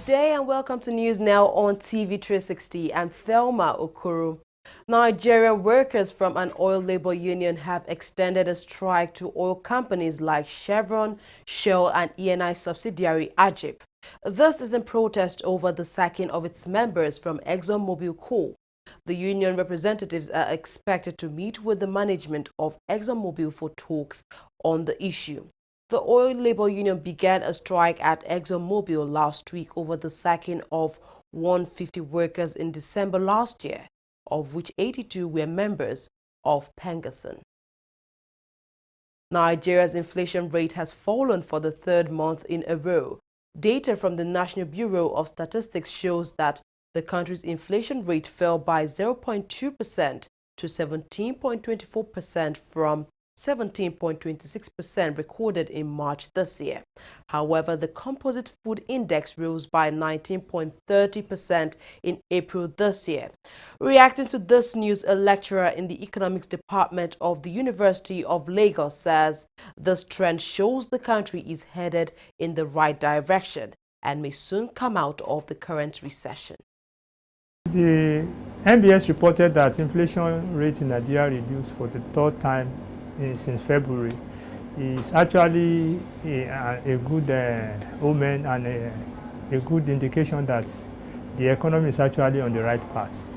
Good day and welcome to News Now on TV360. I'm Thelma Okoro. Nigerian workers from an oil labor union have extended a strike to oil companies like Chevron, Shell and ENI subsidiary Ajip. This is in protest over the sacking of its members from ExxonMobil coal. The union representatives are expected to meet with the management of ExxonMobil for talks on the issue. The oil labor union began a strike at ExxonMobil last week over the sacking of 150 workers in December last year, of which 82 were members of Pengasan. Nigeria's inflation rate has fallen for the third month in a row. Data from the National Bureau of Statistics shows that the country's inflation rate fell by 0.2% to 17.24% from 17.26% recorded in March this year. However, the composite food index rose by 19.30% in April this year. Reacting to this news, a lecturer in the economics department of the University of Lagos says this trend shows the country is headed in the right direction and may soon come out of the current recession. The NBS reported that inflation rate in Nigeria reduced for the third time since February. Is actually a good omen and a good indication that the economy is actually on the right path.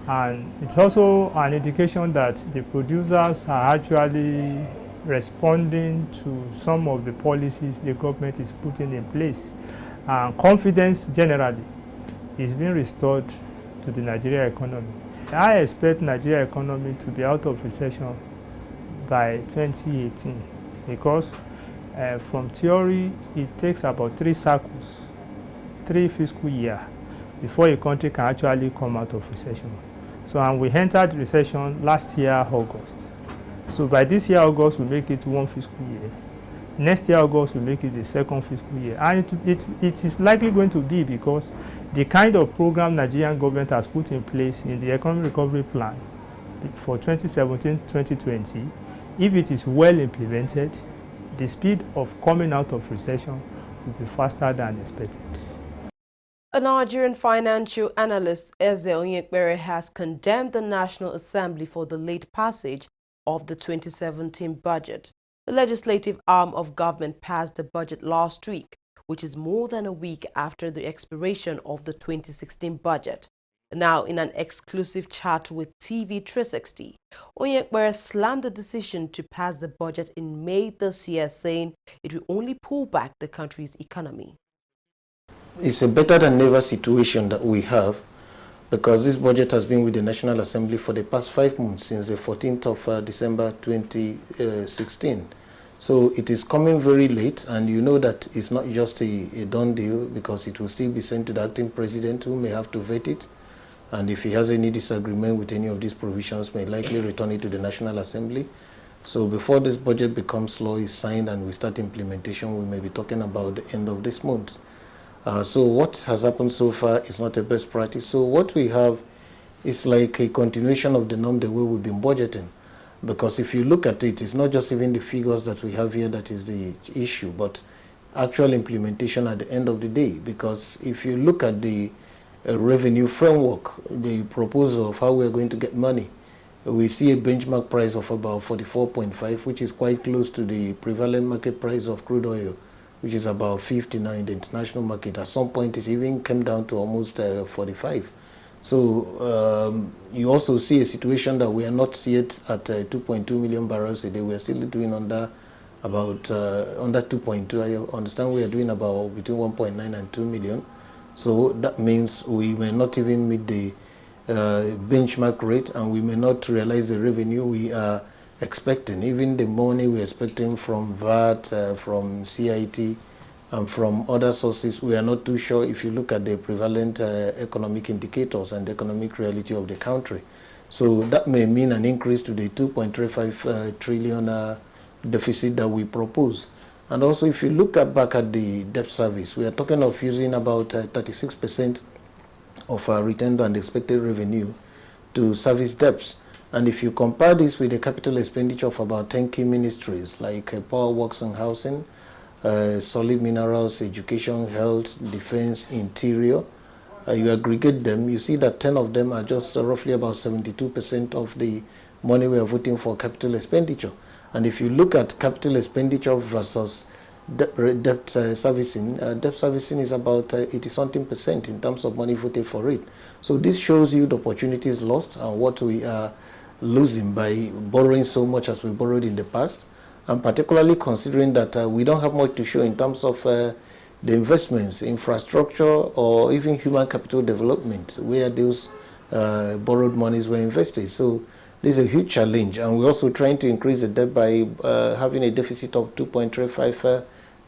And it's also an indication that the producers are actually responding to some of the policies the government is putting in place. Confidence generally is being restored to the Nigerian economy. I expect Nigeria economy to be out of recession by 2018 because from theory it takes about 3 cycles, 3 fiscal years before a country can actually come out of recession. So and we entered recession last year August. So by this year August we make it 1 fiscal year. Next year August we make it the 2nd fiscal year, and it is likely going to be because the kind of program Nigerian government has put in place in the economic recovery plan for 2017-2020, if it is well implemented, the speed of coming out of recession will be faster than expected. A Nigerian financial analyst, Eze Onyekbere, has condemned the National Assembly for the late passage of the 2017 budget. The legislative arm of government passed the budget last week, which is more than a week after the expiration of the 2016 budget. Now, in an exclusive chat with TV360, Onyekbere slammed the decision to pass the budget in May this year, saying it will only pull back the country's economy. It's a better than never situation that we have, because this budget has been with the National Assembly for the past 5 months, since the 14th of December 2016. So it is coming very late, and you know that it's not just a done deal, because it will still be sent to the acting president, who may have to vet it. And if he has any disagreement with any of these provisions, may likely return it to the National Assembly. So before this budget becomes law, is signed, and we start implementation, we may be talking about the end of this month. So what has happened so far is not a best practice. So what we have is like a continuation of the norm, the way we've been budgeting. Because if you look at it, it's not just even the figures that we have here that is the issue, but actual implementation at the end of the day. Because if you look at the revenue framework, the proposal of how we're going to get money, we see a benchmark price of about 44.5, which is quite close to the prevalent market price of crude oil, which is about 50 now in the international market. At some point, it even came down to almost 45. So you also see a situation that we are not yet at 2.2 million barrels a day. We are still doing under about under 2.2. I understand we are doing about between 1.9 and 2 million. So that means we may not even meet the benchmark rate, and we may not realize the revenue we are expecting. Even the money we are expecting from VAT, from CIT, and from other sources, we are not too sure if you look at the prevalent economic indicators and the economic reality of the country. So that may mean an increase to the 2.35 trillion deficit that we propose. And also, if you look back at the debt service, we are talking of using about 36% of our retained and expected revenue to service debts. And if you compare this with the capital expenditure of about 10 key ministries like Power, Works and Housing, solid minerals, education, health, defense, interior. You aggregate them, you see that 10 of them are just roughly about 72% of the money we are voting for capital expenditure. And if you look at capital expenditure versus debt servicing is about 80-something% in terms of money voted for it. So this shows you the opportunities lost and what we are losing by borrowing so much as we borrowed in the past, and particularly considering that we don't have much to show in terms of the investments, infrastructure, or even human capital development where those borrowed monies were invested. So this is a huge challenge, and we're also trying to increase the debt by having a deficit of 2.35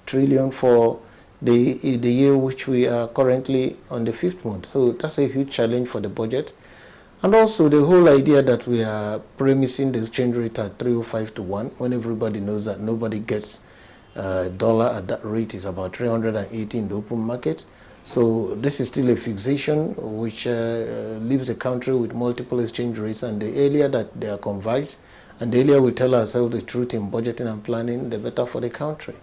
trillion for the year which we are currently on the 5th month. So that's a huge challenge for the budget. And also the whole idea that we are premising the exchange rate at 305 to 1, when everybody knows that nobody gets dollar at that rate is about 380 in the open market. So this is still a fixation which leaves the country with multiple exchange rates, and the earlier that they are converged and the earlier we tell ourselves the truth in budgeting and planning, the better for the country.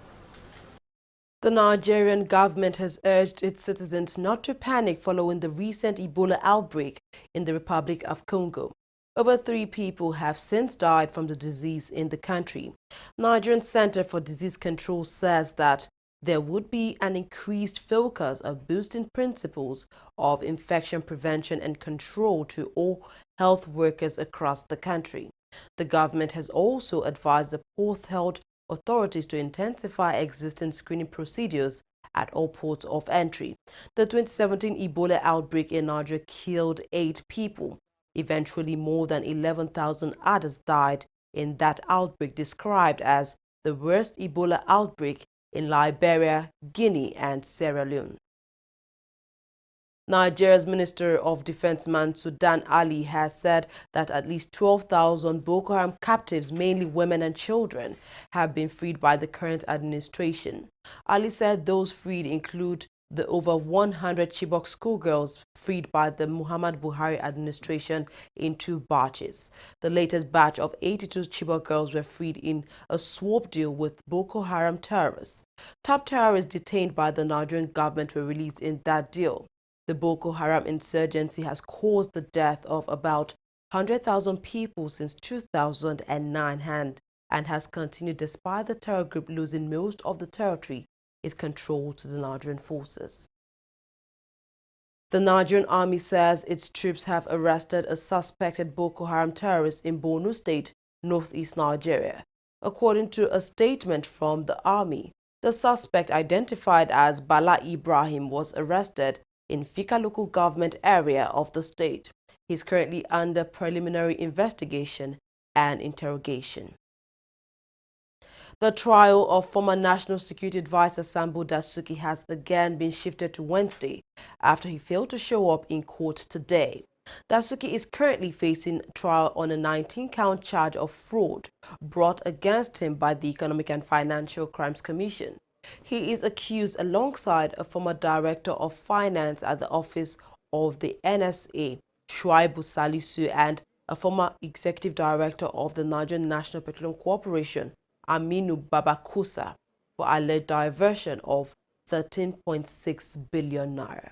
The Nigerian government has urged its citizens not to panic following the recent Ebola outbreak in the Republic of Congo. Over 3 people have since died from the disease in the country. Nigerian Center for Disease Control says that there would be an increased focus on boosting principles of infection prevention and control to all health workers across the country. The government has also advised the Port Health authorities to intensify existing screening procedures at all ports of entry. The 2017 Ebola outbreak in Nigeria killed 8 people. Eventually, more than 11,000 others died in that outbreak, described as the worst Ebola outbreak in Liberia, Guinea, and Sierra Leone. Nigeria's Minister of Defense Sudan Ali has said that at least 12,000 Boko Haram captives, mainly women and children, have been freed by the current administration. Ali said those freed include the over 100 Chibok schoolgirls freed by the Muhammad Buhari administration in 2 batches. The latest batch of 82 Chibok girls were freed in a swap deal with Boko Haram terrorists. Top terrorists detained by the Nigerian government were released in that deal. The Boko Haram insurgency has caused the death of about 100,000 people since 2009 and has continued despite the terror group losing most of the territory it controlled to the Nigerian forces. The Nigerian army says its troops have arrested a suspected Boko Haram terrorist in Borno State, northeast Nigeria. According to a statement from the army, the suspect, identified as Bala Ibrahim, was arrested in Fika local government area of the state. He is currently under preliminary investigation and interrogation. The trial of former National Security Advisor Sambo Dasukis has again been shifted to Wednesday after he failed to show up in court today. Dasukis is currently facing trial on a 19-count charge of fraud brought against him by the Economic and Financial Crimes Commission. He is accused alongside a former director of finance at the office of the NSA, Shuaibu Salisu, and a former executive director of the Nigerian National Petroleum Corporation, Aminu Babakusa, for alleged diversion of 13.6 billion naira.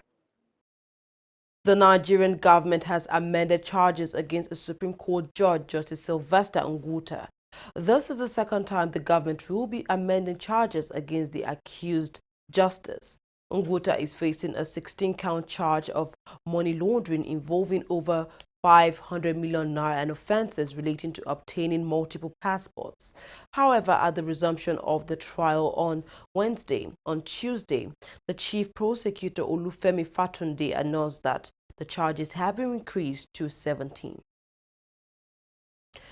The Nigerian government has amended charges against a Supreme Court judge, Justice Sylvester Ngwenya. This is the second time the government will be amending charges against the accused justice. Ngwenya is facing a 16-count charge of money laundering involving over 500 million naira and offences relating to obtaining multiple passports. However, at the resumption of the trial on Tuesday, the chief prosecutor Olufemi Fatunde announced that the charges have been increased to 17.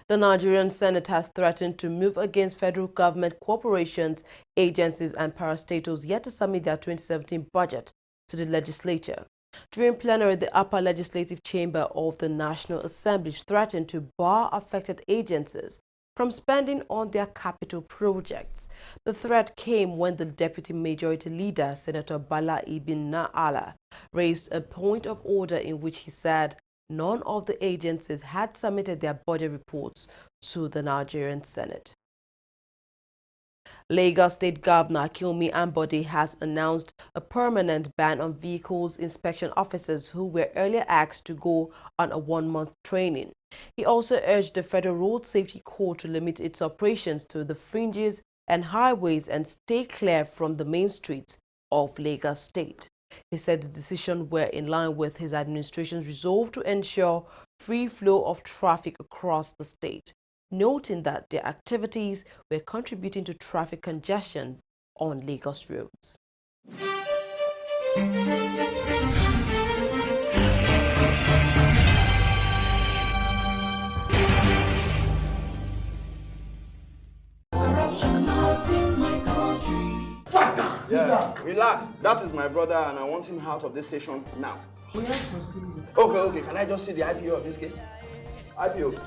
The Nigerian Senate has threatened to move against federal government corporations, agencies and parastatals yet to submit their 2017 budget to the legislature. During plenary, the upper legislative chamber of the National Assembly threatened to bar affected agencies from spending on their capital projects. The threat came when the Deputy Majority Leader, Senator Bala Ibn Na'ala, raised a point of order in which he said none of the agencies had submitted their budget reports to the Nigerian Senate. Lagos State Governor Kilmi Ambode has announced a permanent ban on vehicles inspection officers who were earlier asked to go on a one-month training. He also urged the Federal Road Safety Corps to limit its operations to the fringes and highways and stay clear from the main streets of Lagos State. He said the decision were in line with his administration's resolve to ensure free flow of traffic across the state, noting that their activities were contributing to traffic congestion on Lagos roads. Yeah, relax. That is my brother and I want him out of this station now. Okay. Can I just see the IPO of this case? IPO,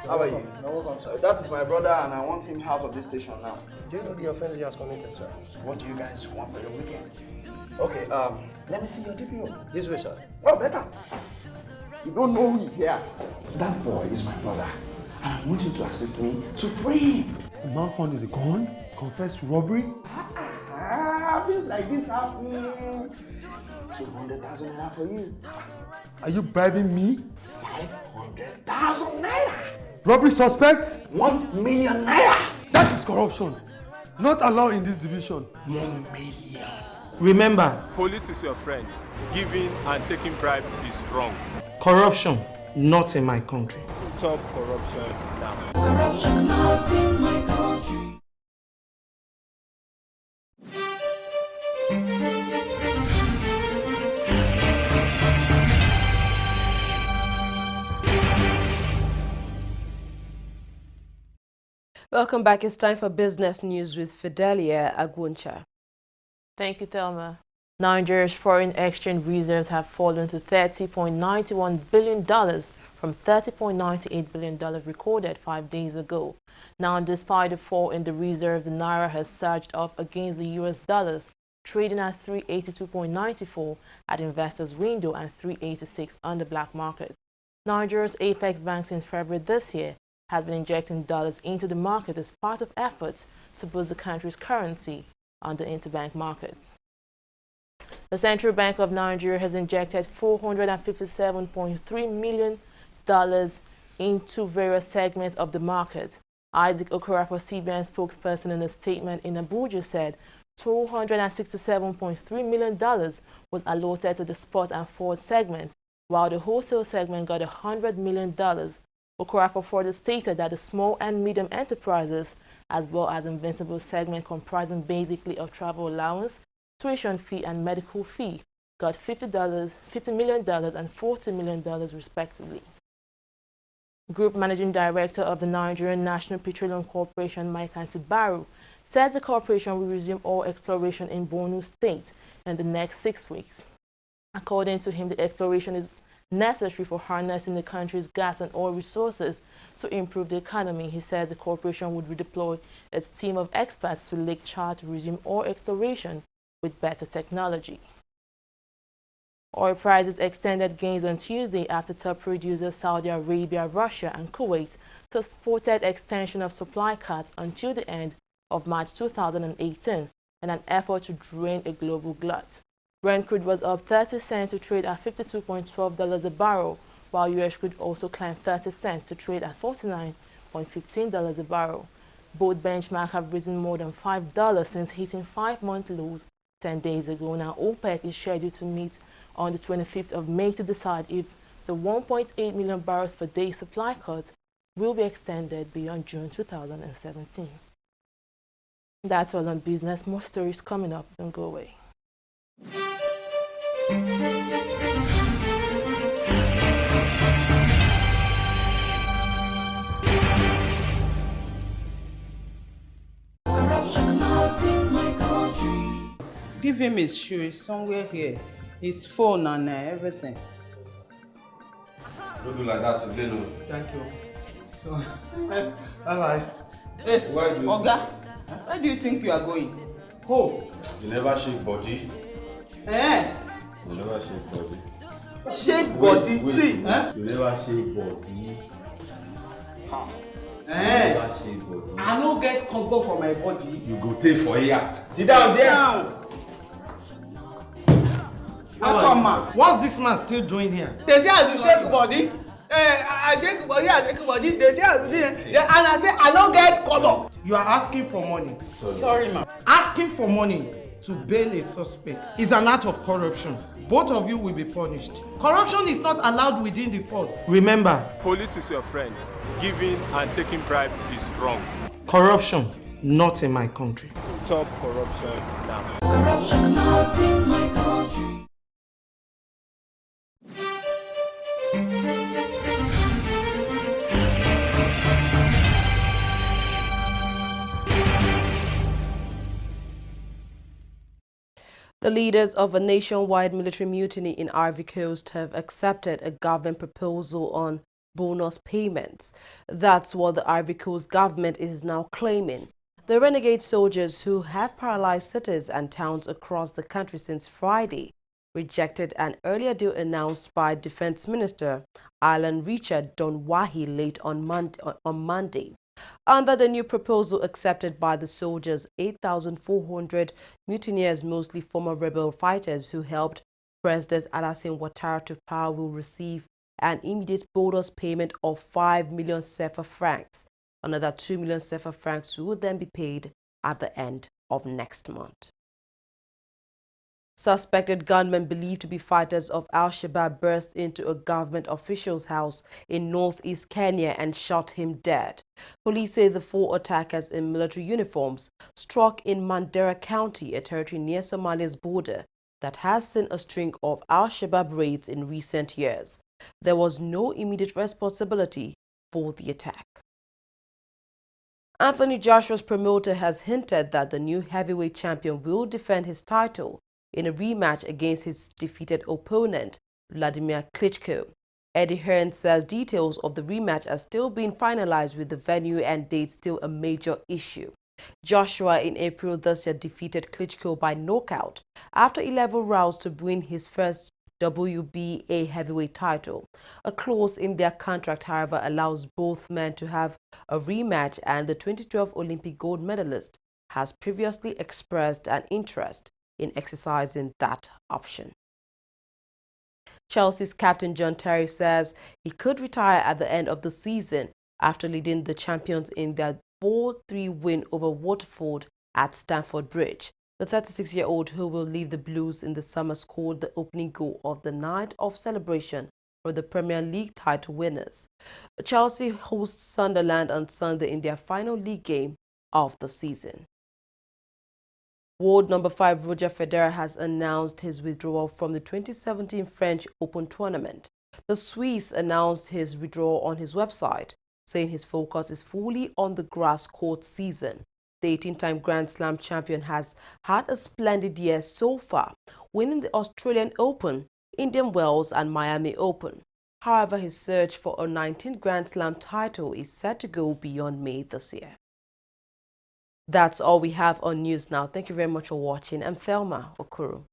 how are you? No, welcome, sir. That is my brother and I want him out of this station now. Do you know the offense he has committed, sir? What do you guys want for your weekend? Okay, let me see your DPO. This way, sir. Oh, better. You don't know me here. That boy is my brother and I want you to assist me to free him. The man found the gun, confessed to robbery. Things like this happen. 200,000 naira for you. Are you bribing me? 500,000 naira. Robbery suspect? 1 million naira. That is corruption. Not allowed in this division. 1 million. Remember, police is your friend. Giving and taking bribe is wrong. Corruption, not in my country. Stop corruption now. Corruption not in my country. Welcome back. It's time for business news with Fidelia Agwuncha. Thank you, Thelma. Nigeria's foreign exchange reserves have fallen to $30.91 billion from $30.98 billion recorded 5 days ago. Now, despite the fall in the reserves, the naira has surged up against the US dollars, trading at 382.94 at investors' window and 386 on the black market. Nigeria's Apex Bank since February this year has been injecting dollars into the market as part of efforts to boost the country's currency on the interbank market. The Central Bank of Nigeria has injected $457.3 million into various segments of the market. Isaac Okorafor, CBN spokesperson, in a statement in Abuja said $267.3 million was allotted to the spot and forward segment, while the wholesale segment got $100 million. Okorafor further stated that the small and medium enterprises, as well as Invincible segment comprising basically of travel allowance, tuition fee and medical fee, got $50 million and $40 million respectively. Group Managing Director of the Nigerian National Petroleum Corporation, Mike Antibaru, says the corporation will resume oil exploration in Borno State in the next 6 weeks. According to him, the exploration is necessary for harnessing the country's gas and oil resources to improve the economy. He said the corporation would redeploy its team of experts to Lake Chad to resume oil exploration with better technology. Oil prices extended gains on Tuesday after top producers Saudi Arabia, Russia and Kuwait supported extension of supply cuts until the end of March 2018 in an effort to drain a global glut. Brent crude was up 30 cents to trade at $52.12 a barrel, while US crude also climbed 30 cents to trade at $49.15 a barrel. Both benchmarks have risen more than $5 since hitting 5-month lows 10 days ago. Now, OPEC is scheduled to meet on the 25th of May to decide if the 1.8 million barrels per day supply cut will be extended beyond June 2017. That's all on business. More stories coming up. Don't go away. Corruption not in my country. Give him his shoes somewhere here. His phone and everything. Don't do like that today, no. Thank you. So, bye-bye. Hey, Why do you Oga, where do you think you are going? Oh, you never shake body. Eh? You never shake body. Shake body, see? You never shake body. Never shake body. I no get combo for my body. You go take for here. Sit down there. What's this man still doing here? They say I do shake body. I shake body, I shake body. They say I do this. And I say I no get color. You are asking for money. Sorry, ma'am. Asking for money to bail a suspect is an act of corruption. Both of you will be punished. Corruption is not allowed within the force. Remember, Police is your friend. Giving and taking bribe is wrong. corruption not in my country. Stop corruption now. Corruption not in my country. The leaders of a nationwide military mutiny in Ivory Coast have accepted a government proposal on bonus payments. That's what the Ivory Coast government is now claiming. The renegade soldiers who have paralyzed cities and towns across the country since Friday rejected an earlier deal announced by Defense Minister Alan Richard Donwahi late on Monday. Under the new proposal accepted by the soldiers, 8,400 mutineers, mostly former rebel fighters who helped President Alassane Ouattara to power, will receive an immediate bonus payment of 5 million CFA francs. Another 2 million CFA francs will then be paid at the end of next month. Suspected gunmen believed to be fighters of Al-Shabaab burst into a government official's house in northeast Kenya and shot him dead. Police say the 4 attackers in military uniforms struck in Mandera County, a territory near Somalia's border that has seen a string of Al-Shabaab raids in recent years. There was no immediate responsibility for the attack. Anthony Joshua's promoter has hinted that the new heavyweight champion will defend his title in a rematch against his defeated opponent, Vladimir Klitschko. Eddie Hearn says details of the rematch are still being finalized, with the venue and date still a major issue. Joshua in April this year defeated Klitschko by knockout after 11 rounds to win his first WBA heavyweight title. A clause in their contract, however, allows both men to have a rematch, and the 2012 Olympic gold medalist has previously expressed an interest in exercising that option. Chelsea's captain John Terry says he could retire at the end of the season after leading the champions in their 4-3 win over Watford at Stamford Bridge. The 36-year-old, who will leave the Blues in the summer, scored the opening goal of the night of celebration for the Premier League title winners. Chelsea hosts Sunderland on Sunday in their final league game of the season. World number 5 Roger Federer has announced his withdrawal from the 2017 French Open tournament. The Swiss announced his withdrawal on his website, saying his focus is fully on the grass court season. The 18-time Grand Slam champion has had a splendid year so far, winning the Australian Open, Indian Wells and Miami Open. However, his search for a 19th Grand Slam title is set to go beyond May this year. That's all we have on News Now. Thank you very much for watching. I'm Thelma Okoro.